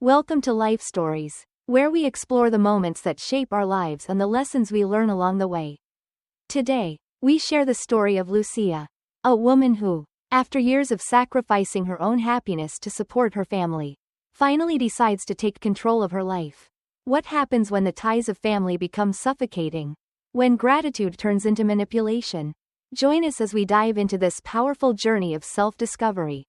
Welcome to Life Stories, where we explore the moments that shape our lives and the lessons we learn along the way. Today, we share the story of Lucia, a woman who, after years of sacrificing her own happiness to support her family, finally decides to take control of her life. What happens when the ties of family become suffocating? When gratitude turns into manipulation? Join us as we dive into this powerful journey of self-discovery,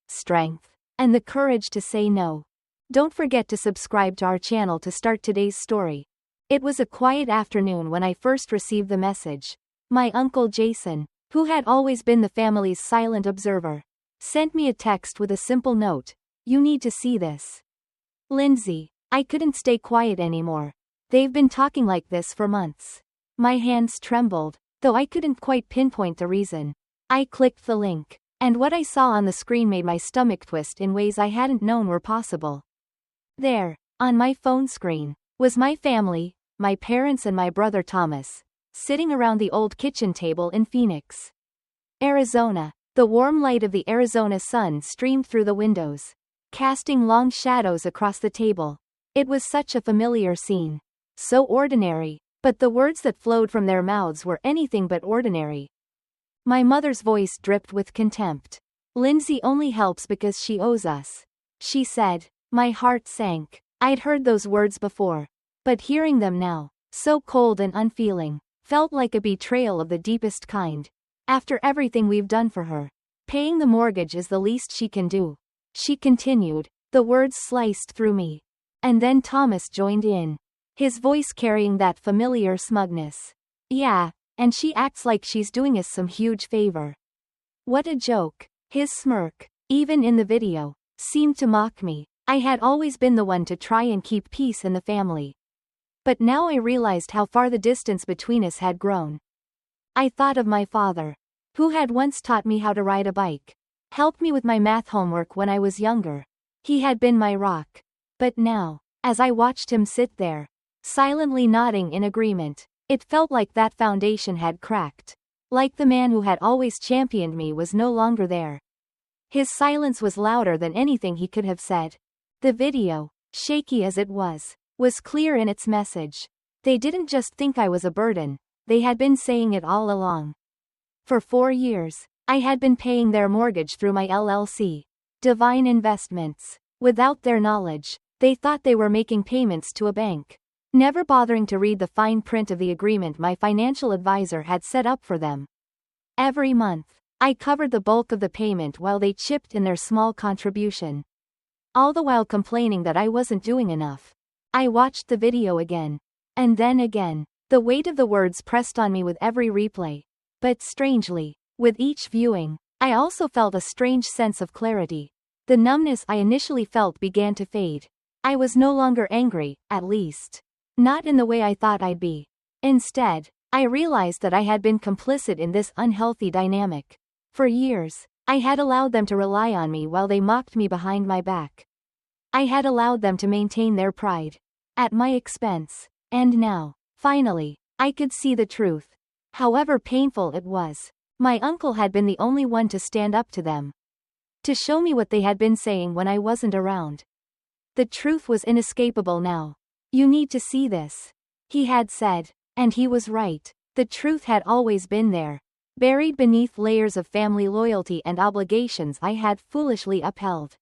strength, and the courage to say no. Don't forget to subscribe to our channel to start today's story. It was a quiet afternoon when I first received the message. My uncle Jason, who had always been the family's silent observer, sent me a text with a simple note: "You need to see this." Lindsay, I couldn't stay quiet anymore. They've been talking like this for months. My hands trembled, though I couldn't quite pinpoint the reason. I clicked the link, and what I saw on the screen made my stomach twist in ways I hadn't known were possible. There, on my phone screen, was my family, my parents and my brother Thomas, sitting around the old kitchen table in Phoenix, Arizona. The warm light of the Arizona sun streamed through the windows, casting long shadows across the table. It was such a familiar scene. So ordinary, but the words that flowed from their mouths were anything but ordinary. My mother's voice dripped with contempt. "Lindsay only helps because she owes us," she said. My heart sank. I'd heard those words before, but hearing them now, so cold and unfeeling, felt like a betrayal of the deepest kind. "After everything we've done for her, paying the mortgage is the least she can do," she continued. The words sliced through me. And then Thomas joined in, his voice carrying that familiar smugness. "Yeah, and she acts like she's doing us some huge favor." What a joke. His smirk, even in the video, seemed to mock me. I had always been the one to try and keep peace in the family. But now I realized how far the distance between us had grown. I thought of my father, who had once taught me how to ride a bike, helped me with my math homework when I was younger. He had been my rock. But now, as I watched him sit there, silently nodding in agreement, it felt like that foundation had cracked. Like the man who had always championed me was no longer there. His silence was louder than anything he could have said. The video, shaky as it was clear in its message. They didn't just think I was a burden, they had been saying it all along. For 4 years, I had been paying their mortgage through my LLC, Divine Investments. Without their knowledge, they thought they were making payments to a bank, never bothering to read the fine print of the agreement my financial advisor had set up for them. Every month, I covered the bulk of the payment while they chipped in their small contribution, all the while complaining that I wasn't doing enough. I watched the video again, and then again. The weight of the words pressed on me with every replay. But strangely, with each viewing, I also felt a strange sense of clarity. The numbness I initially felt began to fade. I was no longer angry, at least not in the way I thought I'd be. Instead, I realized that I had been complicit in this unhealthy dynamic. For years, I had allowed them to rely on me while they mocked me behind my back. I had allowed them to maintain their pride at my expense. And now, finally, I could see the truth. However painful it was, my uncle had been the only one to stand up to them, to show me what they had been saying when I wasn't around. The truth was inescapable now. "You need to see this," he had said. And he was right. The truth had always been there, buried beneath layers of family loyalty and obligations I had foolishly upheld.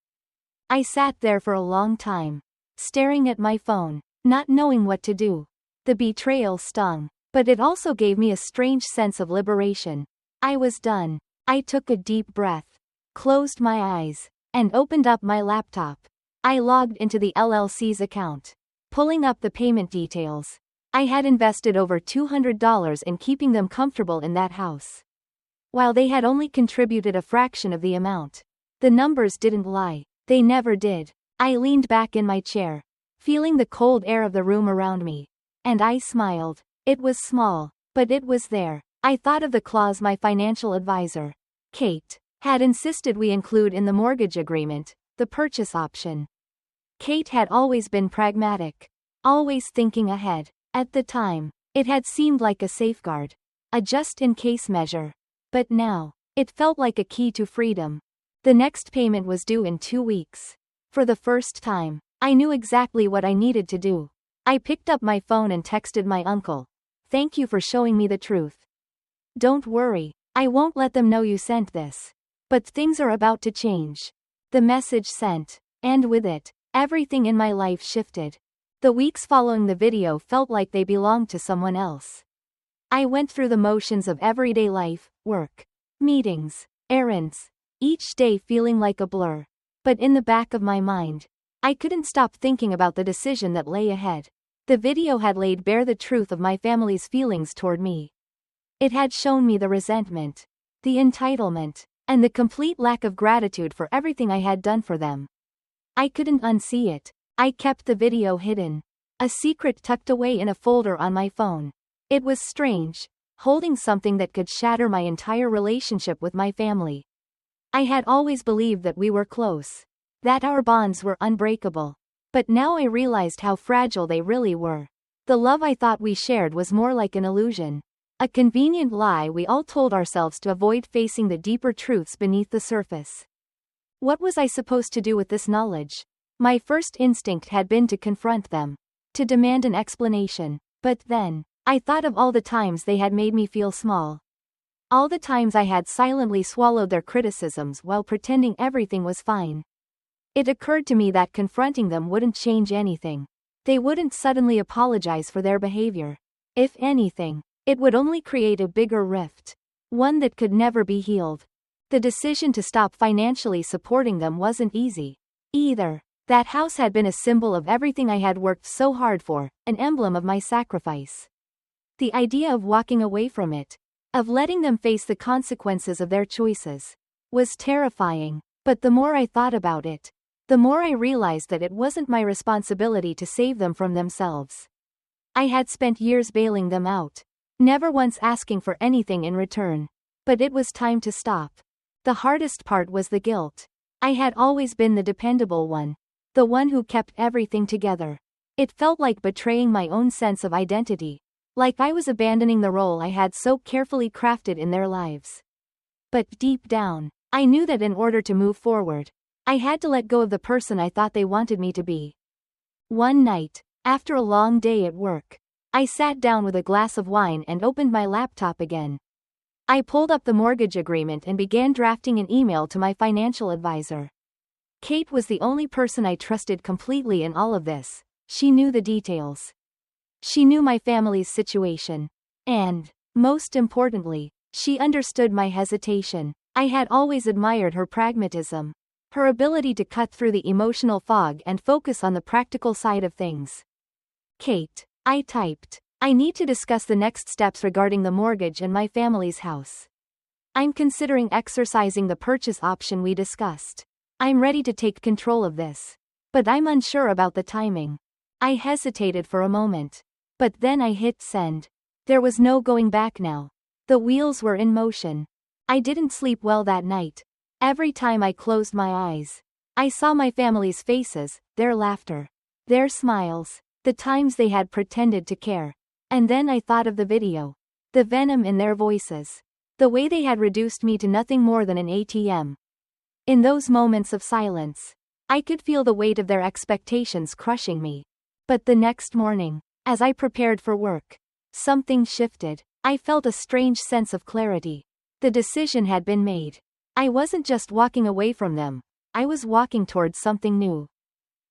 I sat there for a long time, staring at my phone, not knowing what to do. The betrayal stung, but it also gave me a strange sense of liberation. I was done. I took a deep breath, closed my eyes, and opened up my laptop. I logged into the LLC's account, pulling up the payment details. I had invested over $200 in keeping them comfortable in that house, while they had only contributed a fraction of the amount. The numbers didn't lie. They never did. I leaned back in my chair, feeling the cold air of the room around me. And I smiled. It was small, but it was there. I thought of the clause my financial advisor, Kate, had insisted we include in the mortgage agreement, the purchase option. Kate had always been pragmatic, always thinking ahead. At the time, it had seemed like a safeguard, a just-in-case measure. But now, it felt like a key to freedom. The next payment was due in 2 weeks. For the first time, I knew exactly what I needed to do. I picked up my phone and texted my uncle. "Thank you for showing me the truth. Don't worry, I won't let them know you sent this. But things are about to change." The message sent. And with it, everything in my life shifted. The weeks following the video felt like they belonged to someone else. I went through the motions of everyday life, work, meetings, errands, each day feeling like a blur. But in the back of my mind, I couldn't stop thinking about the decision that lay ahead. The video had laid bare the truth of my family's feelings toward me. It had shown me the resentment, the entitlement, and the complete lack of gratitude for everything I had done for them. I couldn't unsee it. I kept the video hidden, a secret tucked away in a folder on my phone. It was strange, holding something that could shatter my entire relationship with my family. I had always believed that we were close, that our bonds were unbreakable. But now I realized how fragile they really were. The love I thought we shared was more like an illusion, a convenient lie we all told ourselves to avoid facing the deeper truths beneath the surface. What was I supposed to do with this knowledge? My first instinct had been to confront them, to demand an explanation. But then, I thought of all the times they had made me feel small. All the times I had silently swallowed their criticisms while pretending everything was fine. It occurred to me that confronting them wouldn't change anything. They wouldn't suddenly apologize for their behavior. If anything, it would only create a bigger rift, one that could never be healed. The decision to stop financially supporting them wasn't easy, either. That house had been a symbol of everything I had worked so hard for, an emblem of my sacrifice. The idea of walking away from it, of letting them face the consequences of their choices, was terrifying. But the more I thought about it, the more I realized that it wasn't my responsibility to save them from themselves. I had spent years bailing them out, never once asking for anything in return. But it was time to stop. The hardest part was the guilt. I had always been the dependable one, the one who kept everything together. It felt like betraying my own sense of identity, like I was abandoning the role I had so carefully crafted in their lives. But deep down, I knew that in order to move forward, I had to let go of the person I thought they wanted me to be. One night, after a long day at work, I sat down with a glass of wine and opened my laptop again. I pulled up the mortgage agreement and began drafting an email to my financial advisor. Kate was the only person I trusted completely in all of this. She knew the details. She knew my family's situation. And, most importantly, she understood my hesitation. I had always admired her pragmatism, her ability to cut through the emotional fog and focus on the practical side of things. "Kate," I typed, "I need to discuss the next steps regarding the mortgage and my family's house. I'm considering exercising the purchase option we discussed. I'm ready to take control of this. But I'm unsure about the timing." I hesitated for a moment. But then I hit send. There was no going back now. The wheels were in motion. I didn't sleep well that night. Every time I closed my eyes, I saw my family's faces, their laughter, their smiles, the times they had pretended to care. And then I thought of the video. The venom in their voices. The way they had reduced me to nothing more than an ATM. In those moments of silence, I could feel the weight of their expectations crushing me. But the next morning, as I prepared for work, something shifted. I felt a strange sense of clarity. The decision had been made. I wasn't just walking away from them. I was walking towards something new.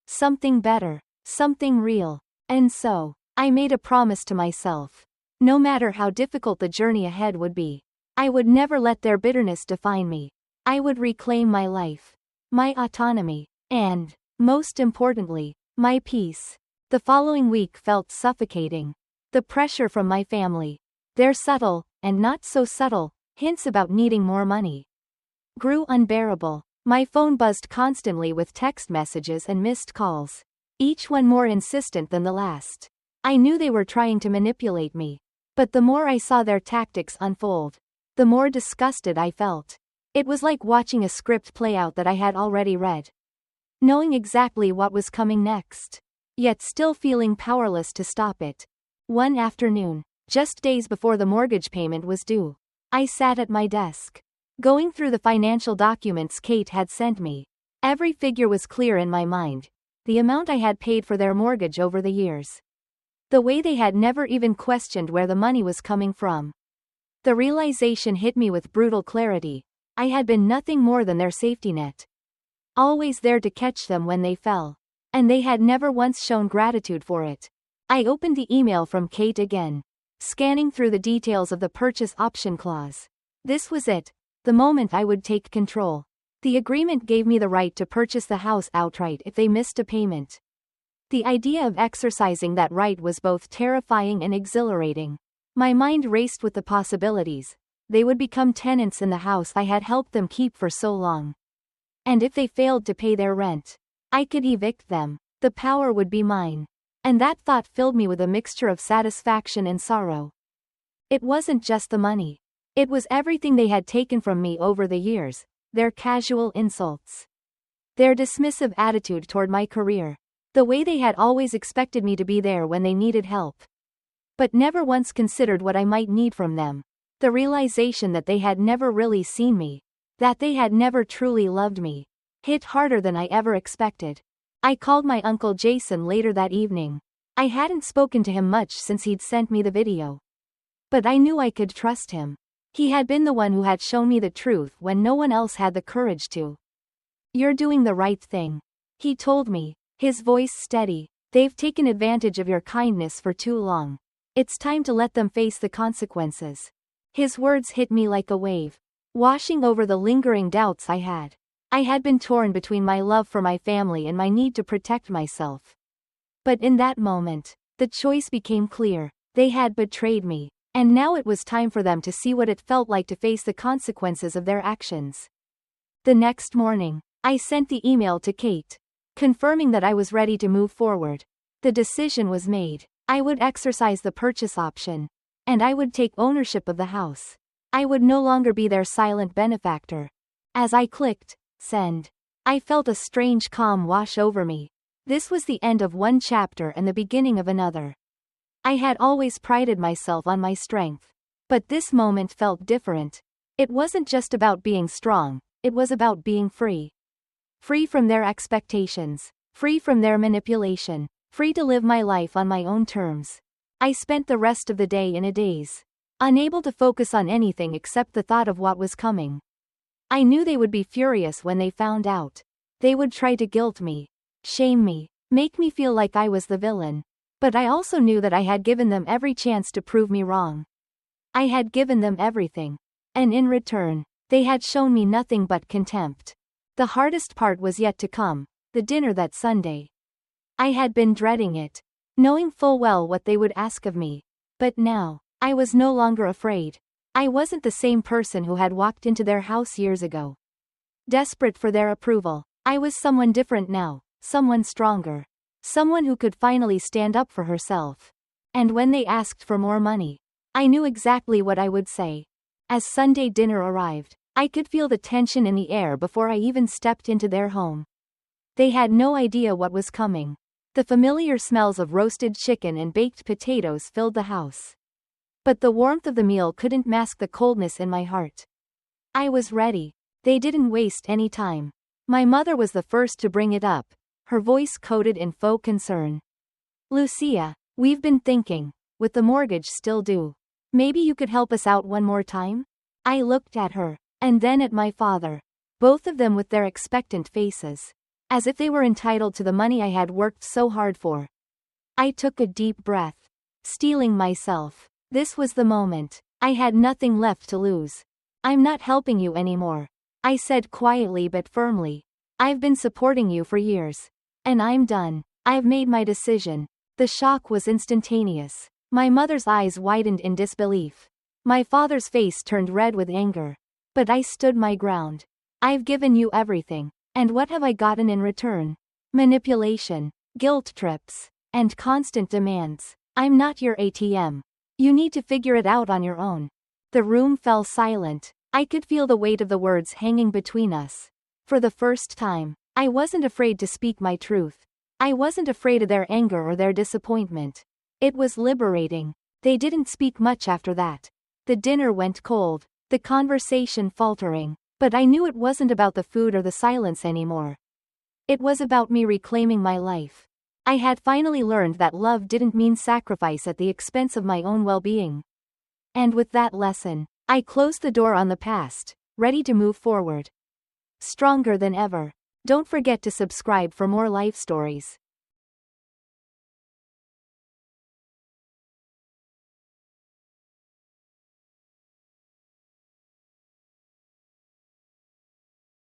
Something better. Something real. And so, I made a promise to myself. No matter how difficult the journey ahead would be, I would never let their bitterness define me. I would reclaim my life, my autonomy, and, most importantly, my peace. The following week felt suffocating. The pressure from my family, their subtle, and not so subtle, hints about needing more money, grew unbearable. My phone buzzed constantly with text messages and missed calls, each one more insistent than the last. I knew they were trying to manipulate me. But the more I saw their tactics unfold, the more disgusted I felt. It was like watching a script play out that I had already read, knowing exactly what was coming next, yet still feeling powerless to stop it. One afternoon, just days before the mortgage payment was due, I sat at my desk, going through the financial documents Kate had sent me. Every figure was clear in my mind. the amount I had paid for their mortgage over the years. The way they had never even questioned where the money was coming from. The realization hit me with brutal clarity. I had been nothing more than their safety net. Always there to catch them when they fell. And they had never once shown gratitude for it. I opened the email from Kate again, scanning through the details of the purchase option clause. This was it, the moment I would take control. The agreement gave me the right to purchase the house outright if they missed a payment. The idea of exercising that right was both terrifying and exhilarating. My mind raced with the possibilities. They would become tenants in the house I had helped them keep for so long. And if they failed to pay their rent, I could evict them. The power would be mine. And that thought filled me with a mixture of satisfaction and sorrow. It wasn't just the money. It was everything they had taken from me over the years, their casual insults, their dismissive attitude toward my career, the way they had always expected me to be there when they needed help, but never once considered what I might need from them. The realization that they had never really seen me, that they had never truly loved me, hit harder than I ever expected. I called my uncle Jason later that evening. I hadn't spoken to him much since he'd sent me the video. But I knew I could trust him. He had been the one who had shown me the truth when no one else had the courage to. "You're doing the right thing," he told me, his voice steady. "They've taken advantage of your kindness for too long. It's time to let them face the consequences." His words hit me like a wave, washing over the lingering doubts I had. I had been torn between my love for my family and my need to protect myself. But in that moment, the choice became clear. They had betrayed me, and now it was time for them to see what it felt like to face the consequences of their actions. The next morning, I sent the email to Kate, confirming that I was ready to move forward. The decision was made. I would exercise the purchase option, and I would take ownership of the house. I would no longer be their silent benefactor. As I clicked send, I felt a strange calm wash over me. This was the end of one chapter and the beginning of another. I had always prided myself on my strength. But this moment felt different. It wasn't just about being strong, it was about being free. Free from their expectations. Free from their manipulation. Free to live my life on my own terms. I spent the rest of the day in a daze, unable to focus on anything except the thought of what was coming. I knew they would be furious when they found out. They would try to guilt me, shame me, make me feel like I was the villain. But I also knew that I had given them every chance to prove me wrong. I had given them everything. And in return, they had shown me nothing but contempt. The hardest part was yet to come, the dinner that Sunday. I had been dreading it, knowing full well what they would ask of me. But now, I was no longer afraid. I wasn't the same person who had walked into their house years ago, desperate for their approval. I was someone different now, someone stronger. Someone who could finally stand up for herself. And when they asked for more money, I knew exactly what I would say. As Sunday dinner arrived, I could feel the tension in the air before I even stepped into their home. They had no idea what was coming. The familiar smells of roasted chicken and baked potatoes filled the house. But the warmth of the meal couldn't mask the coldness in my heart. I was ready. They didn't waste any time. My mother was the first to bring it up, her voice coated in faux concern. "Lucia, we've been thinking, with the mortgage still due, maybe you could help us out one more time?" I looked at her, and then at my father, both of them with their expectant faces, as if they were entitled to the money I had worked so hard for. I took a deep breath, steeling myself. This was the moment. I had nothing left to lose. "I'm not helping you anymore," I said quietly but firmly. "I've been supporting you for years. And I'm done. I've made my decision." The shock was instantaneous. My mother's eyes widened in disbelief. My father's face turned red with anger. But I stood my ground. "I've given you everything. And what have I gotten in return? Manipulation, guilt trips, and constant demands. I'm not your ATM. You need to figure it out on your own." The room fell silent. I could feel the weight of the words hanging between us. For the first time, I wasn't afraid to speak my truth. I wasn't afraid of their anger or their disappointment. It was liberating. They didn't speak much after that. The dinner went cold, the conversation faltering. But I knew it wasn't about the food or the silence anymore. It was about me reclaiming my life. I had finally learned that love didn't mean sacrifice at the expense of my own well-being. And with that lesson, I closed the door on the past, ready to move forward. Stronger than ever. Don't forget to subscribe for more life stories.